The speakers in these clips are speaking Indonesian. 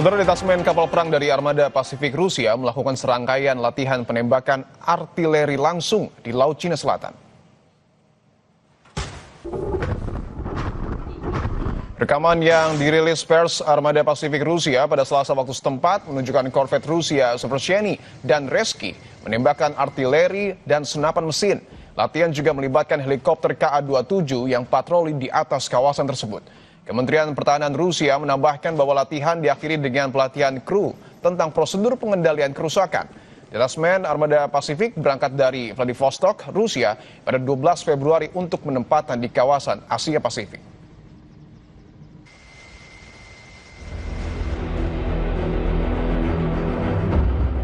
Saudara, detasmen kapal perang dari Armada Pasifik Rusia melakukan serangkaian latihan penembakan artileri langsung di Laut Cina Selatan. Rekaman yang dirilis pers Armada Pasifik Rusia pada Selasa waktu setempat menunjukkan korvet Rusia Seversheny dan Reski menembakkan artileri dan senapan mesin. Latihan juga melibatkan helikopter Ka-27 yang patroli di atas kawasan tersebut. Kementerian Pertahanan Rusia menambahkan bahwa latihan diakhiri dengan pelatihan kru tentang prosedur pengendalian kerusakan. Detasmen Armada Pasifik berangkat dari Vladivostok, Rusia pada 12 Februari untuk penempatan di kawasan Asia Pasifik.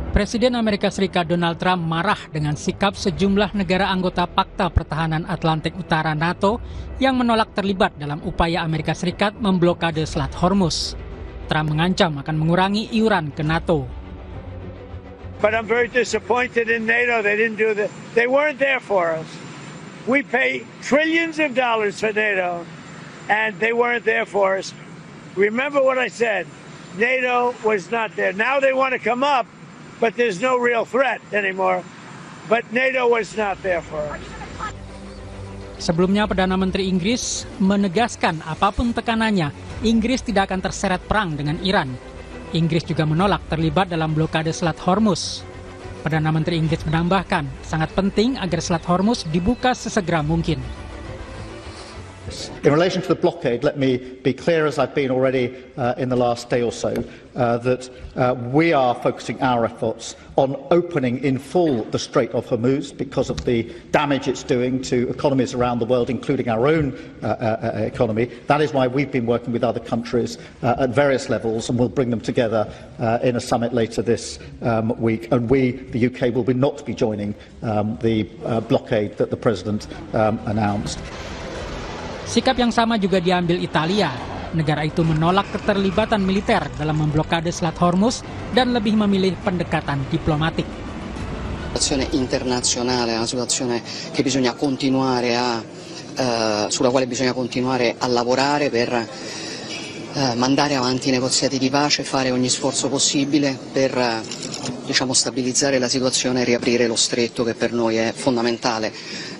Presiden Amerika Serikat Donald Trump marah dengan sikap sejumlah negara anggota Pakta Pertahanan Atlantik Utara NATO yang menolak terlibat dalam upaya Amerika Serikat memblokade Selat Hormuz. Trump mengancam akan mengurangi iuran ke NATO. But I'm very disappointed in NATO. They weren't there for us. We pay trillions of dollars for NATO, and they weren't there for us. Remember what I said. NATO was not there. Now they want to come up, but there's no real threat anymore. But NATO was not there for us. Sebelumnya, Perdana Menteri Inggris menegaskan apapun tekanannya, Inggris tidak akan terseret perang dengan Iran. Inggris juga menolak terlibat dalam blokade Selat Hormuz. Perdana Menteri Inggris menambahkan, sangat penting agar Selat Hormuz dibuka sesegera mungkin. In relation to the blockade, let me be clear, as I've been already in the last day or so, that we are focusing our efforts on opening in full the Strait of Hormuz because of the damage it's doing to economies around the world, including our own economy. That is why we've been working with other countries at various levels, and we'll bring them together in a summit later this week. And we, the UK, will not be joining the blockade that the President announced. Sikap yang sama juga diambil Italia. Negara itu menolak keterlibatan militer dalam memblokade Selat Hormuz dan lebih memilih pendekatan diplomatik. La situazione internazionale è una situazione che bisogna continuare sulla quale bisogna continuare a lavorare per mandare avanti i negoziati di pace, fare ogni sforzo possibile per stabilizzare la situazione e riaprire lo stretto, che per noi è fondamentale,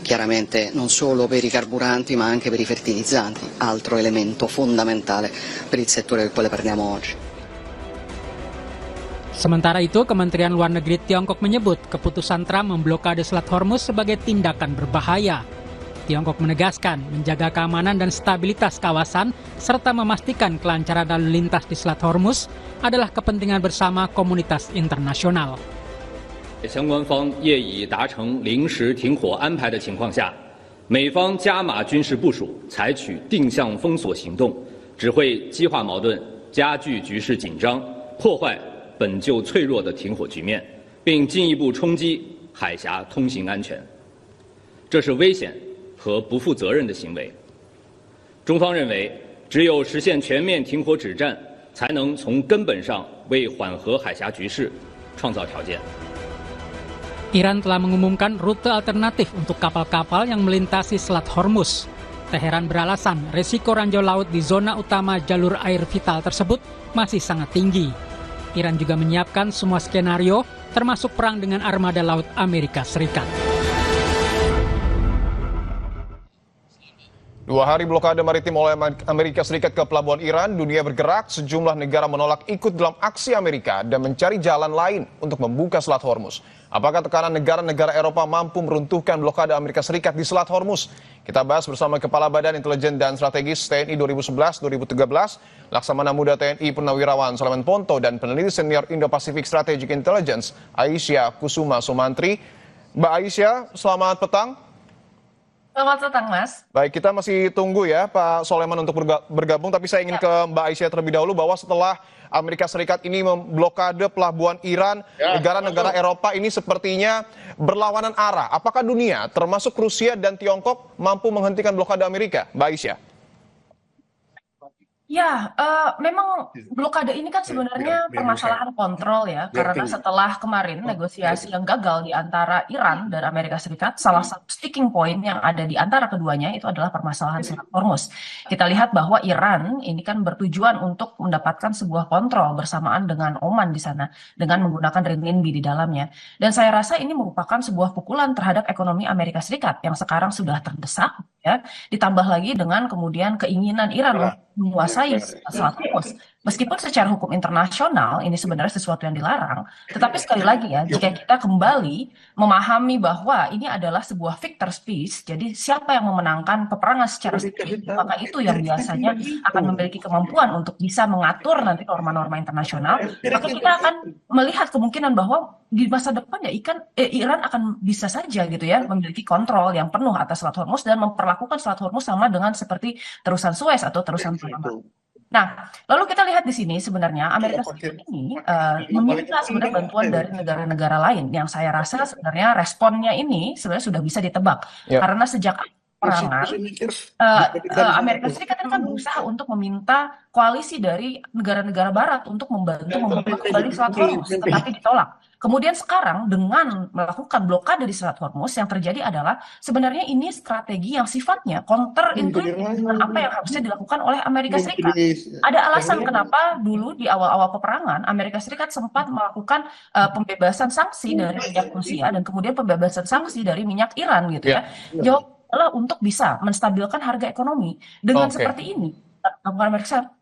chiaramente non solo per i carburanti ma anche per i fertilizzanti, altro elemento fondamentale per il settore del quale parliamo oggi. Sementara itu, Kementerian Luar Negeri Tiongkok menyebut keputusan Trump memblokade Selat Hormuz sebagai tindakan berbahaya. Tiongkok menegaskan menjaga keamanan dan stabilitas kawasan serta memastikan kelancaran lalu lintas di Selat Hormuz adalah kepentingan bersama komunitas internasional. 相关方业已达成临时停火安排的情况下，美方加码军事部署，采取定向封锁行动，只会激化矛盾，加剧局势紧张，破坏本就脆弱的停火局面，并进一步冲击海峡通行安全。这是危险和不负责任的行为。中方认为，只有实现全面停火止战，才能从根本上为缓和海峡局势创造条件。 Iran telah mengumumkan rute alternatif untuk kapal-kapal yang melintasi Selat Hormuz. Teheran beralasan resiko ranjau laut di zona utama jalur air vital tersebut masih sangat tinggi. Iran juga menyiapkan semua skenario, termasuk perang dengan armada laut Amerika Serikat. 2 hari blokade maritim oleh Amerika Serikat ke pelabuhan Iran, dunia bergerak, sejumlah negara menolak ikut dalam aksi Amerika dan mencari jalan lain untuk membuka Selat Hormuz. Apakah tekanan negara-negara Eropa mampu meruntuhkan blokade Amerika Serikat di Selat Hormuz? Kita bahas bersama Kepala Badan Intelijen dan Strategis TNI 2011-2013, Laksamana Muda TNI Purnawirawan Soleman Ponto, dan peneliti senior Indo-Pacific Strategic Intelligence Aisyah Kusuma Sumantri. Mbak Aisyah, selamat petang. Selamat petang, Mas. Baik, kita masih tunggu ya Pak Soleman untuk bergabung, tapi saya ingin ke Mbak Aisyah terlebih dahulu bahwa setelah Amerika Serikat ini memblokade pelabuhan Iran, negara-negara Eropa ini sepertinya berlawanan arah. Apakah dunia, termasuk Rusia dan Tiongkok, mampu menghentikan blokade Amerika, Mbak Aisyah? Ya, memang blokade ini kan sebenarnya permasalahan kontrol ya, karena setelah kemarin negosiasi yang gagal di antara Iran dan Amerika Serikat, salah satu sticking point yang ada di antara keduanya itu adalah permasalahan Selat Hormuz. Kita lihat bahwa Iran ini kan bertujuan untuk mendapatkan sebuah kontrol bersamaan dengan Oman di sana, dengan menggunakan renminbi di dalamnya. Dan saya rasa ini merupakan sebuah pukulan terhadap ekonomi Amerika Serikat yang sekarang sudah terdesak, ya, ditambah lagi dengan kemudian keinginan Iran untuk menguasai Selat Hormuz. Meskipun secara hukum internasional ini sebenarnya sesuatu yang dilarang, tetapi sekali lagi ya, jika kita kembali memahami bahwa ini adalah sebuah victor's peace, jadi siapa yang memenangkan peperangan secara spesifik, maka itu yang biasanya akan memiliki kemampuan untuk bisa mengatur nanti norma-norma internasional, maka kita akan melihat kemungkinan bahwa di masa depan ya Iran akan bisa saja gitu ya memiliki kontrol yang penuh atas Selat Hormuz dan memperlakukan Selat Hormuz sama dengan seperti terusan Suez atau terusan Panama. Nah, lalu kita lihat di sini sebenarnya Amerika Serikat ini meminta sebenarnya bantuan dari negara-negara lain yang saya rasa sebenarnya responnya ini sebenarnya sudah bisa ditebak karena sejak perangan Amerika Serikat kan berusaha untuk meminta koalisi dari negara-negara Barat untuk membantu membuka kembali Selat Hormuz, tetapi ditolak. Kemudian sekarang dengan melakukan blokade di Selat Hormuz yang terjadi adalah sebenarnya ini strategi yang sifatnya counterintuitif dengan apa yang harusnya dilakukan oleh Amerika Serikat. Ada alasan kenapa dulu di awal-awal peperangan Amerika Serikat sempat melakukan pembebasan sanksi dari minyak Rusia dan kemudian pembebasan sanksi dari minyak Iran gitu ya. Jawab adalah untuk bisa menstabilkan harga ekonomi. Dengan seperti ini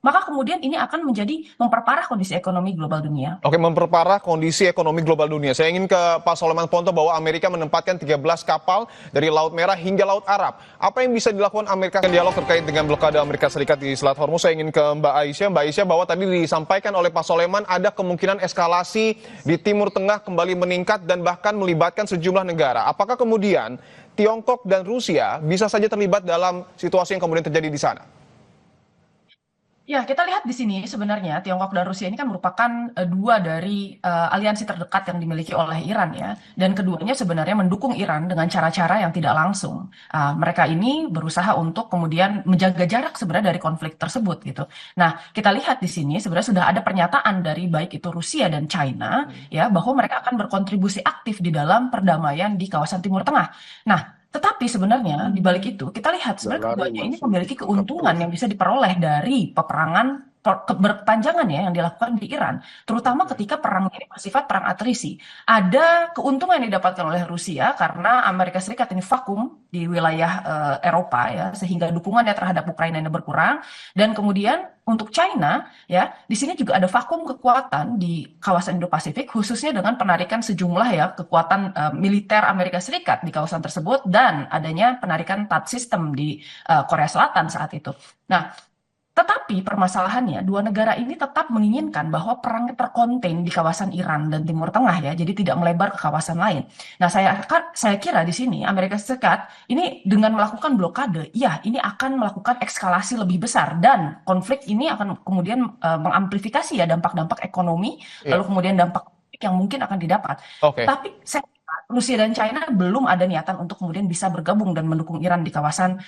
maka kemudian ini akan menjadi memperparah kondisi ekonomi global dunia. Oke, memperparah kondisi ekonomi global dunia. Saya ingin ke Pak Soleman Ponto bahwa Amerika menempatkan 13 kapal dari Laut Merah hingga Laut Arab. Apa yang bisa dilakukan Amerika dialog terkait dengan blokade Amerika Serikat di Selat Hormuz? Saya ingin ke Mbak Aisyah. Mbak Aisyah, bahwa tadi disampaikan oleh Pak Soleman ada kemungkinan eskalasi di Timur Tengah kembali meningkat dan bahkan melibatkan sejumlah negara. Apakah kemudian Tiongkok dan Rusia bisa saja terlibat dalam situasi yang kemudian terjadi di sana? Ya, kita lihat di sini sebenarnya Tiongkok dan Rusia ini kan merupakan dua dari aliansi terdekat yang dimiliki oleh Iran ya. Dan keduanya sebenarnya mendukung Iran dengan cara-cara yang tidak langsung. Mereka ini berusaha untuk kemudian menjaga jarak sebenarnya dari konflik tersebut gitu. Nah, kita lihat di sini sebenarnya sudah ada pernyataan dari baik itu Rusia dan China ya bahwa mereka akan berkontribusi aktif di dalam perdamaian di kawasan Timur Tengah. Nah, tetapi sebenarnya di balik itu kita lihat sebenarnya keduanya ini memiliki keuntungan yang bisa diperoleh dari peperangan berkepanjangan ya yang dilakukan di Iran, terutama ketika perang ini bersifat perang atrisi. Ada keuntungan yang didapatkan oleh Rusia karena Amerika Serikat ini vakum di wilayah Eropa ya, sehingga dukungannya terhadap Ukraina ini berkurang. Dan kemudian untuk China ya, di sini juga ada vakum kekuatan di kawasan Indo-Pasifik, khususnya dengan penarikan sejumlah ya kekuatan militer Amerika Serikat di kawasan tersebut dan adanya penarikan THAAD system di Korea Selatan saat itu. Nah, tetapi permasalahannya, dua negara ini tetap menginginkan bahwa perang terkonten di kawasan Iran dan Timur Tengah ya, jadi tidak melebar ke kawasan lain. Nah, saya kira di sini Amerika Serikat ini dengan melakukan blokade, ya ini akan melakukan eskalasi lebih besar dan konflik ini akan kemudian mengamplifikasi ya dampak-dampak ekonomi, lalu kemudian dampak yang mungkin akan didapat. Tapi Rusia dan China belum ada niatan untuk kemudian bisa bergabung dan mendukung Iran di kawasan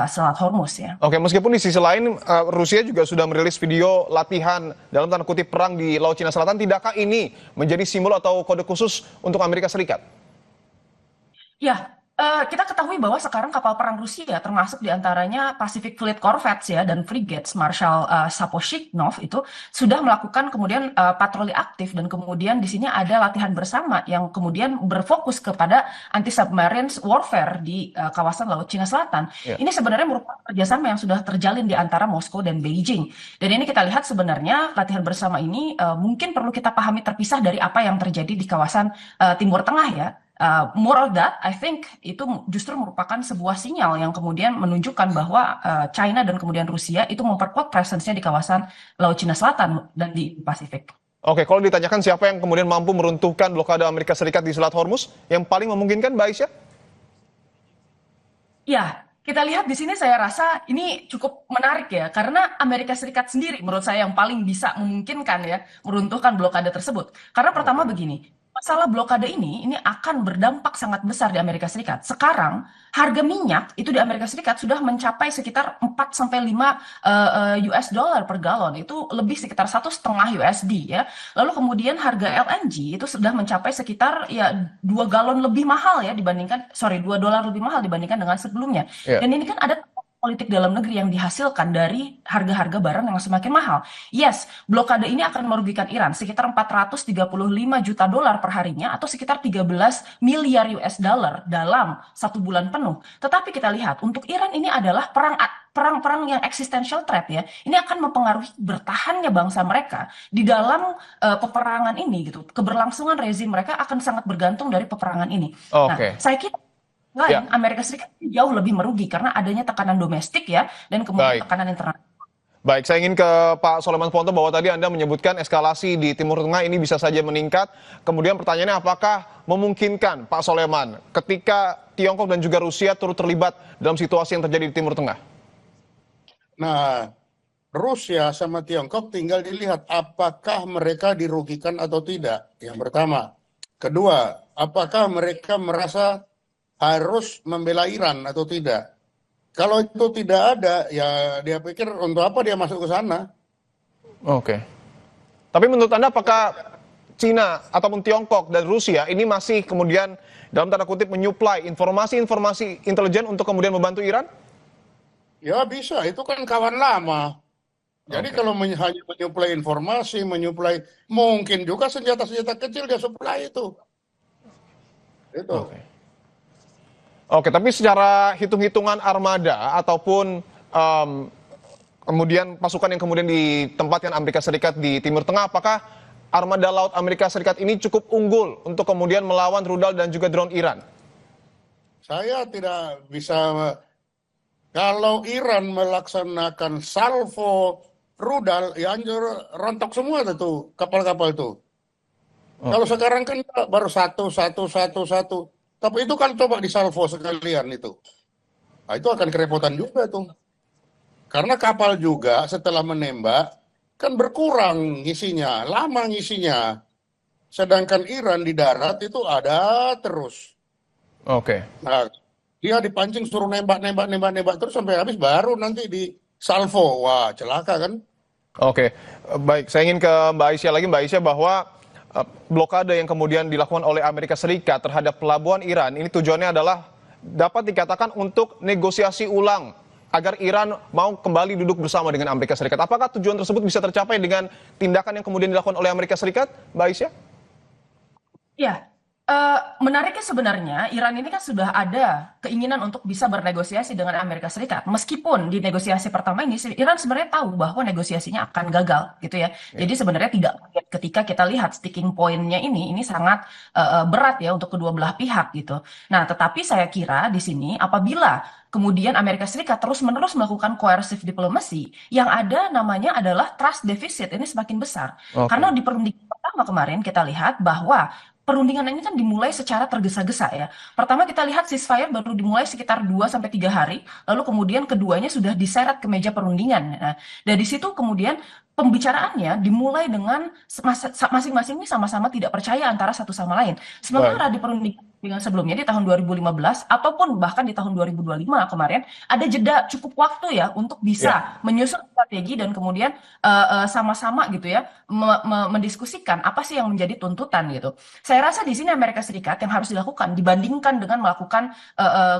Selat Hormuz ya. Oke, meskipun di sisi lain Rusia juga sudah merilis video latihan dalam tanda kutip perang di Laut Cina Selatan, tidakkah ini menjadi simbol atau kode khusus untuk Amerika Serikat? Ya. Kita ketahui bahwa sekarang kapal perang Rusia termasuk diantaranya Pacific Fleet Corvettes ya dan frigates Marshal Sapochnikov itu sudah melakukan kemudian patroli aktif dan kemudian di sini ada latihan bersama yang kemudian berfokus kepada anti-submarine warfare di kawasan Laut Cina Selatan. Ini sebenarnya merupakan kerjasama yang sudah terjalin di antara Moskow dan Beijing. Dan ini kita lihat sebenarnya latihan bersama ini mungkin perlu kita pahami terpisah dari apa yang terjadi di kawasan Timur Tengah ya. More of that, I think itu justru merupakan sebuah sinyal yang kemudian menunjukkan bahwa China dan kemudian Rusia itu memperkuat presence-nya di kawasan Laut Cina Selatan dan di Pasifik. Oke, kalau ditanyakan siapa yang kemudian mampu meruntuhkan blokade Amerika Serikat di Selat Hormuz, yang paling memungkinkan, Mbak Aisyah? Ya, kita lihat di sini saya rasa ini cukup menarik ya, karena Amerika Serikat sendiri menurut saya yang paling bisa memungkinkan ya meruntuhkan blokade tersebut. Karena pertama begini, masalah blokade ini akan berdampak sangat besar di Amerika Serikat. Sekarang harga minyak itu di Amerika Serikat sudah mencapai sekitar 4 sampai 5 US dollar per galon. Itu lebih sekitar 1,5 USD ya. Lalu kemudian harga LNG itu sudah mencapai sekitar ya 2 galon lebih mahal ya dibandingkan 2 dolar lebih mahal dibandingkan dengan sebelumnya. Ya. Dan ini kan ada politik dalam negeri yang dihasilkan dari harga-harga barang yang semakin mahal. Yes, blokade ini akan merugikan Iran sekitar 435 juta dolar per harinya atau sekitar 13 miliar US dollar dalam 1 bulan penuh. Tetapi kita lihat untuk Iran ini adalah perang yang existential threat ya. Ini akan mempengaruhi bertahannya bangsa mereka di dalam peperangan ini gitu. Keberlangsungan rezim mereka akan sangat bergantung dari peperangan ini. Oke. Nah, saya kira Amerika Serikat jauh lebih merugi karena adanya tekanan domestik ya dan kemudian tekanan internasional. Baik, saya ingin ke Pak Soleman Ponto bahwa tadi Anda menyebutkan eskalasi di Timur Tengah ini bisa saja meningkat. Kemudian pertanyaannya apakah memungkinkan Pak Soleman ketika Tiongkok dan juga Rusia turut terlibat dalam situasi yang terjadi di Timur Tengah? Nah, Rusia sama Tiongkok tinggal dilihat apakah mereka dirugikan atau tidak. Yang pertama. Kedua, apakah mereka merasa harus membela Iran atau tidak. Kalau itu tidak ada, ya dia pikir untuk apa dia masuk ke sana. Oke. Tapi menurut Anda apakah Cina ataupun Tiongkok dan Rusia ini masih kemudian dalam tanda kutip menyuplai informasi-informasi intelijen untuk kemudian membantu Iran? Ya bisa, itu kan kawan lama. Jadi kalau hanya menyuplai informasi, mungkin juga senjata-senjata kecil dia suplai itu. Itu. Oke, tapi secara hitung-hitungan armada ataupun kemudian pasukan yang kemudian ditempatkan Amerika Serikat di Timur Tengah, apakah armada laut Amerika Serikat ini cukup unggul untuk kemudian melawan rudal dan juga drone Iran? Saya tidak bisa, kalau Iran melaksanakan salvo rudal, ya anjur rontok semua tuh kapal-kapal itu. Kalau sekarang kan baru satu. Tapi itu kan coba disalvo sekalian itu. Nah, itu akan kerepotan juga tuh. Karena kapal juga setelah menembak kan berkurang ngisinya, lama ngisinya. Sedangkan Iran di darat itu ada terus. Oke. Nah, dia dipancing suruh nembak terus sampai habis baru nanti disalvo. Wah, celaka kan? Oke. Baik, saya ingin ke Mbak Aisyah lagi. Mbak Aisyah, bahwa blokade yang kemudian dilakukan oleh Amerika Serikat terhadap pelabuhan Iran ini tujuannya adalah dapat dikatakan untuk negosiasi ulang agar Iran mau kembali duduk bersama dengan Amerika Serikat. Apakah tujuan tersebut bisa tercapai dengan tindakan yang kemudian dilakukan oleh Amerika Serikat, Mbak Aisyah? Ya, menariknya sebenarnya Iran ini kan sudah ada keinginan untuk bisa bernegosiasi dengan Amerika Serikat. Meskipun di negosiasi pertama ini Iran sebenarnya tahu bahwa negosiasinya akan gagal gitu ya. Jadi sebenarnya tidak kaget ketika kita lihat sticking point-nya ini sangat berat ya untuk kedua belah pihak gitu. Nah, tetapi saya kira di sini apabila kemudian Amerika Serikat terus-menerus melakukan coercive diplomacy, yang ada namanya adalah trust deficit ini semakin besar. Karena di perundingan pertama kemarin kita lihat bahwa perundingan ini kan dimulai secara tergesa-gesa ya. Pertama kita lihat ceasefire baru dimulai sekitar 2-3 hari, lalu kemudian keduanya sudah diseret ke meja perundingan. Nah, dari situ kemudian pembicaraannya dimulai dengan masing-masing ini sama-sama tidak percaya antara satu sama lain. Sementara di perundingan sebelumnya di tahun 2015 ataupun bahkan di tahun 2025 kemarin ada jeda cukup waktu ya untuk bisa menyusun strategi dan kemudian sama-sama gitu ya mendiskusikan apa sih yang menjadi tuntutan gitu. Saya rasa di sini Amerika Serikat yang harus dilakukan dibandingkan dengan melakukan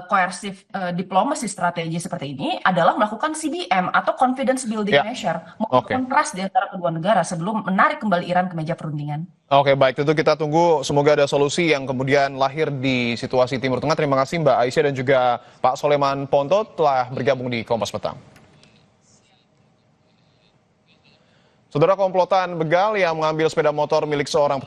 coercive diplomacy strategi seperti ini adalah melakukan CBM atau confidence building measure, membangun trust di antara kedua negara sebelum menarik kembali Iran ke meja perundingan. Oke, baik, tentu kita tunggu semoga ada solusi yang kemudian lahir di situasi Timur Tengah. Terima kasih Mbak Aisyah dan juga Pak Soleman Ponto telah bergabung di Kompas Petang. Saudara, komplotan begal yang mengambil sepeda motor milik seorang